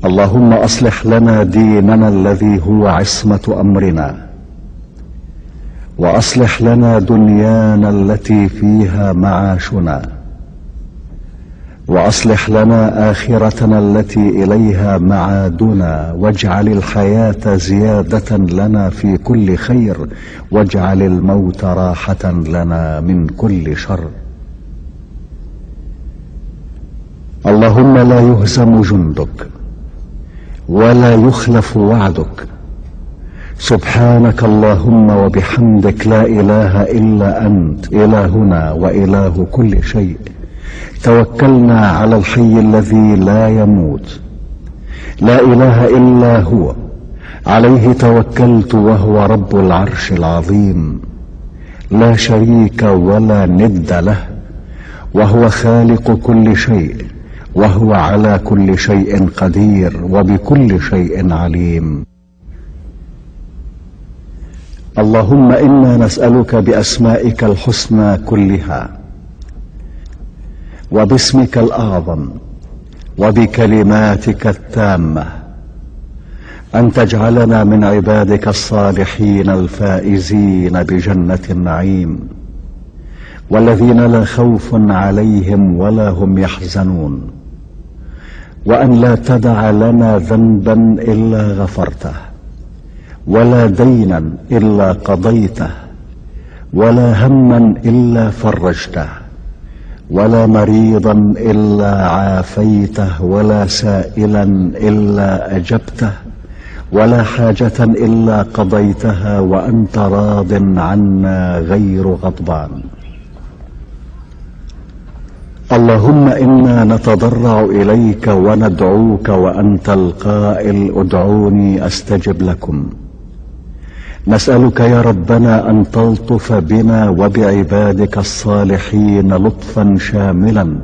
اللهم أصلح لنا ديننا الذي هو عصمة أمرنا، وأصلح لنا دنيانا التي فيها معاشنا، وأصلح لنا آخرتنا التي إليها معادنا، واجعل الحياة زيادة لنا في كل خير، واجعل الموت راحة لنا من كل شر. اللهم لا يهزم جندك ولا يخلف وعدك. سبحانك اللهم وبحمدك، لا إله إلا أنت إلهنا وإله كل شيء. توكلنا على الحي الذي لا يموت، لا إله إلا هو، عليه توكلت وهو رب العرش العظيم، لا شريك ولا ند له، وهو خالق كل شيء، وهو على كل شيء قدير، وبكل شيء عليم. اللهم إنا نسألك بأسمائك الحسنى كلها، وباسمك الأعظم، وبكلماتك التامة، أن تجعلنا من عبادك الصالحين الفائزين بجنة النعيم، والذين لا خوف عليهم ولا هم يحزنون، وأن لا تدع لنا ذنبا إلا غفرته، ولا دينا إلا قضيته، ولا هما إلا فرجته، ولا مريضا إلا عافيته، ولا سائلا إلا أجبته، ولا حاجة إلا قضيتها وأنت راض عنا غير غضبان. اللهم إنا نتضرع إليك وندعوك وأنت القائل ادعوني أستجب لكم. نسألك يا ربنا أن تلطف بنا وبعبادك الصالحين لطفا شاملا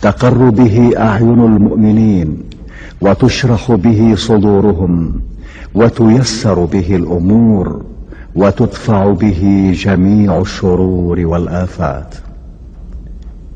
تقر به أعين المؤمنين، وتشرح به صدورهم، وتيسر به الأمور، وتدفع به جميع الشرور والآفات.